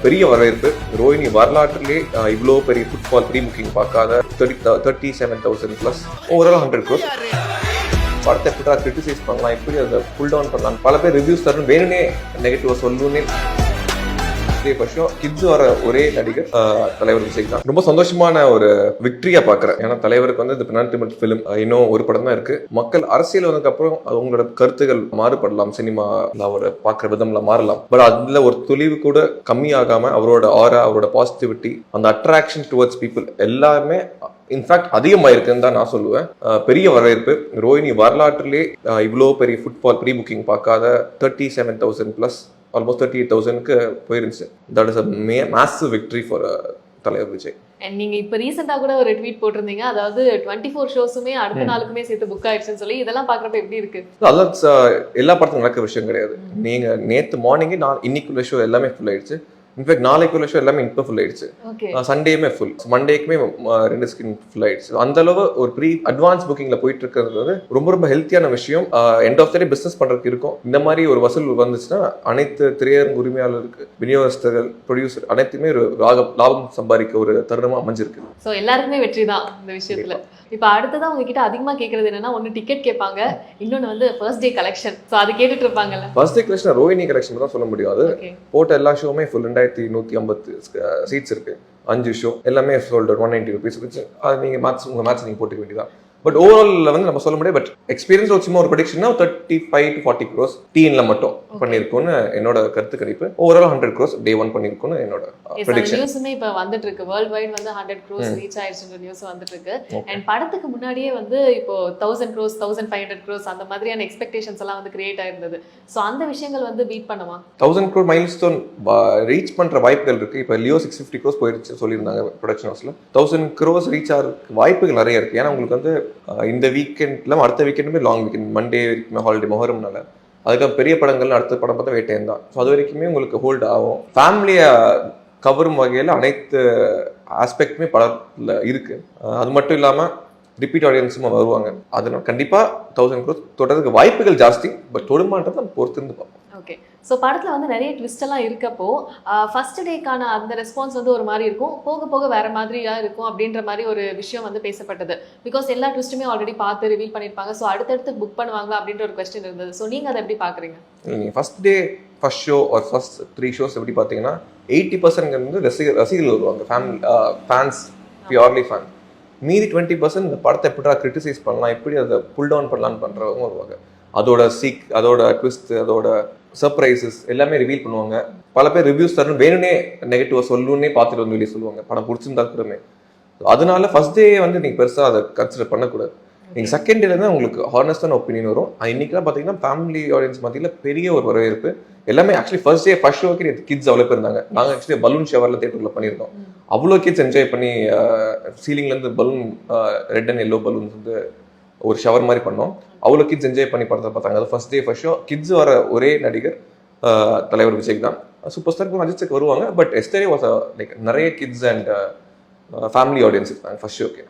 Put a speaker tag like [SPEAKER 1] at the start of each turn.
[SPEAKER 1] பெரிய வரவேற்பு. ரோஹினி வரலாற்றிலே இவ்வளோ பெரிய ஃபுட்பால் ப்ரீ புக்கிங் பார்க்காத 37,000+ ஓவரால் 100 crores. படத்தை எப்படி கிரிட்டிசைஸ் பண்ணலாம், எப்படி அதை புல் டவுன் பண்ணலாம், பல பேர் ரிவ்யூஸ் தரணும் வேணும்னே நெகட்டிவா சொல்லணும்னே. கிட்ஸ் வர ஒரே நடிகர் தலைவர் விஜய் தான். ரொம்ப சந்தோஷமான ஒரு விக்டரியா பாக்குறேன். ஏன்னா தலைவருக்கு வந்து இந்த பெனால்டிமெண்ட் ஃபிலிம் இன்னும் ஒரு படம் தான் இருக்கு. மக்கள் அரசியல் வந்ததுக்கு அப்புறம் அவங்களோட கருத்துகள் மாறுபடலாம், சினிமா அவரை பாக்குற விதம்ல மாறலாம். பட் அதுல ஒரு துளிவு கூட கம்மியாகாம அவரோட ஆரா, அவரோட பாசிட்டிவிட்டி, அந்த அட்ராக்ஷன் டுவர்ட்ஸ் பீப்புள் எல்லாமே இன்ஃபேக்ட் அதிகமாயிருக்குன்னு தான் நான் சொல்லுவேன். பெரிய வரவேற்பு. ரோஹினி வரலாற்றிலே இவ்வளோ பெரிய ஃபுட்பால் ப்ரீ புக்கிங் பார்க்காத 37,000+ ஆல்மோஸ்ட் 38,000க்கு போயிருந்துச்சு. That is a massive victory for தலைவர் விஜய்.
[SPEAKER 2] நீங்க இப்ப ரீசெண்டா கூட ஒரு ட்வீட் போட்டிருந்தீங்க, அதாவது 24 ஷோஸுமே அடுத்த நாளுக்குமே சேர்த்து புக் ஆயிடுச்சுன்னு சொல்லி. இதெல்லாம் பாக்குறப்ப எப்படி இருக்கு?
[SPEAKER 1] அதான் எல்லா படத்துக்கும் நடக்கிற விஷயம் கிடையாது. நீங்க நேத்து மார்னிங்கே இன்னைக்குள்ள ஷோ எல்லாமே ஃபுல் ஆயிடுச்சு. இன்ஃபேக்ட் நாளைக்குள்ள ஷோ எல்லாமே இப்போ ஃபுல் ஆயிடுச்சு. சண்டேயுமே ஃபுல், மண்டேக்குமே 2 ஸ்கிரீன் ஃபுல் ஆயிடுச்சு. அந்த அளவு ஒரு ப்ரீ அட்வான்ஸ் புக்கிங்ல போயிட்டு இருக்கிறது வந்து ரொம்ப ஹெல்த்தியான விஷயம். End of the day business பண்றதுக்கு இருக்கும். இந்த மாதிரி ஒரு வசூல் வந்துச்சுன்னா அனைத்து திரையரங்கு உரிமையாளருக்கு, விநியோகஸ்தர்கள், ப்ரொடியூசர் அனைத்துமே ஒரு லாபம் சம்பாதிக்க ஒரு தருணமா அமைஞ்சிருக்கு.
[SPEAKER 2] ஸோ எல்லாருக்குமே வெற்றி தான் இந்த விஷயத்துல. இப்போ அடுத்ததான் உங்ககிட்ட அதிகமா கேட்கறது என்னன்னா, ஒன்னு டிக்கெட் கேட்பாங்க, இன்னொன்னு வந்து ஃபர்ஸ்ட் டே கலெக்ஷன். ஸோ அது கேட்டுட்டு இருப்பாங்கல்ல.
[SPEAKER 1] First day collection Rohini collection தான் சொல்ல முடியாது. போட்ட எல்லா ஷோவுமே ஃபுல் 2150 சீட்ஸ் இருக்கு. 5 ஷோ எல்லாமே சோல்ட் அவுட் 190 rupees இருந்துச்சு. அது நீங்க உங்க மேட்ச் நீங்க போட்டுக்க வேண்டியதான். பட் ஓவரால் வந்து நம்ம சொல்ல முடியாது. பட் எக்ஸ்பீரியன்ஸ் சும்மா ஒரு ப்ரெடிக்ஷன்னா 35 to 40 crores டீன்ல மட்டும் பண்ணிருக்கோம்னு என்னோட கருத்து கணிப்பு. ஓவரால் 100 crores டே 1 பண்ணிருக்கோம்னு என்னோட ப்ரெடிக்ஷன்.
[SPEAKER 2] நியூஸ்மே இப்ப வந்துட்டு இருக்கு. வேர்ல்ட் வைட் வந்து 100 crores ரீச் ஆயிடுச்சுன்ற நியூஸ் வந்துட்டு இருக்கு. அண்ட் படத்துக்கு முன்னாடியே வந்து இப்போ 1000 crores 1500 crores அந்த மாதிரியான எக்ஸ்பெக்டேஷன்ஸ் எல்லாம் வந்து கிரியேட் ஆயிருந்தது. சோ அந்த விஷயங்கள் வந்து பீட் பண்ணுமா? 1000
[SPEAKER 1] crore மைல்ஸ்டோன் ரீச் பண்ற வாய்ப்புகள் இருக்கு. இப்போ லியோ 650 crores போயிருச்சு சொல்லியிருந்தாங்க ப்ரொடக்ஷன் ஹவுஸ்ல. 1000 crores ரீச் ஆகிறதுக்கு வாய்ப்புகள் நிறைய இருக்கு. ஏன்னா உங்களுக்கு வந்து இந்த வீக்கெண்ட்ல அடுத்த வீக்கெண்டுமே லாங் வீக்கெண்ட், மண்டே வரைக்குமே ஹாலிடே மொஹரம்னால. அதுக்காக பெரிய படங்கள் அடுத்த படம் பார்த்தா வேட்டையன் தான். ஸோ அது வரைக்குமே உங்களுக்கு ஹோல்ட் ஆகும். ஃபேமிலியை கவரும் வகையில் அனைத்து ஆஸ்பெக்டுமே படத்தில் இருக்கு. அது மட்டும் இல்லாமல் ரிப்பீட் ஆடியன்ஸும் வருவாங்க. அதனால கண்டிப்பாக 1000 crores தொடர்றதுக்கு வாய்ப்புகள் ஜாஸ்தி. பட் தொடுமான்றதை பொறுத்திருந்து பார்ப்போம்.
[SPEAKER 2] ஓகே. ஸோ படத்தில் வந்து நிறைய ட்விஸ்ட் எல்லாம் இருக்கப்போ ஃபர்ஸ்ட் டேக்கான அந்த ரெஸ்பான்ஸ் வந்து ஒரு மாதிரி இருக்கும், போக போக வேற மாதிரியா இருக்கும் அப்படின்ற மாதிரி ஒரு விஷயம் வந்து பேசப்பட்டது. பிகாஸ் எல்லா ட்விஸ்ட்டுமே ஆல்ரெடி பார்த்து ரிவீல் பண்ணியிருப்பாங்க. ஸோ அடுத்தடுத்து புக் பண்ணுவாங்க அப்படின்ற ஒரு கொஸ்டின் இருந்தது. ஸோ நீங்கள் அதை எப்படி பார்க்குறீங்க?
[SPEAKER 1] நீங்கள் ஃபர்ஸ்ட் டே ஃபர்ஸ்ட் ஷோ ஒரு ஃபர்ஸ்ட் 3 ஷோஸ் எப்படி பார்த்தீங்கன்னா 80% வந்து ரசிகர்கள் வருவாங்க, ஃபேன்ஸ், பியூர்லி ஃபேன். மீதி 20% இந்த படத்தை எப்படி கிரிட்டிசைஸ் பண்ணலாம், எப்படி அதை புல் டவுன் பண்ணலான்னு பண்ணுறவங்க வருவாங்க. அதோட ட்விஸ்ட், அதோட சர்ப்ரைசஸ் எல்லாமே ரிவீல் பண்ணுவாங்க. பல பேர் ரிவ்யூஸ் தரணும் வேணும்னே நெகட்டிவா சொல்லணும்னே பார்த்துட்டு வந்து வெளியே சொல்லுவாங்க, படம் பிடிச்சிருந்தா கூடமே. அதனால ஃபர்ஸ்ட் டே வந்து நீங்க பெருசா அதை கன்சிடர் பண்ணக்கூடாது. நீங்க செகண்ட் டேல தான் உங்களுக்கு ஹானஸ்டான ஒப்பீனியன் வரும். இன்னைக்கெல்லாம் பாத்தீங்கன்னா ஃபேமிலி ஆடியன்ஸ் மத்தியில பெரிய ஒரு வரவேற்பு. எல்லாமே ஆக்சுவலி ஃபர்ஸ்ட் டே ஃபர்ஸ்ட் ஷோக்கு கிட்ஸ் அவ்வளோ பேர் இருந்தாங்க. நாங்கள் ஆக்சுவலி பலூன் ஷவர்ல தேட்டர்ல பண்ணியிருக்கோம். அவ்வளோ கிட்ஸ் என்ஜாய் பண்ணி சீலிங்ல இருந்து balloon, red and yellow balloons வந்து ஒரு ஷவர் மாதிரி பண்ணோம். அவ்வளோ கிட்ஸ் என்ஜாய் பண்ணி படத்தை பார்த்தாங்க. அது first day first show. Kids வர ஒரே நடிகர் தலைவர் விஜய் தான். சூப்பர் ஸ்டாருக்கு அஜித் வருவாங்க. பட் எஸ்டர்டே வாஸ் லைக் நிறைய கிட்ஸ் அண்ட் ஃபேமிலி ஆடியன்ஸ் இருக்காங்க ஃபர்ஸ்ட் ஷோக்கு.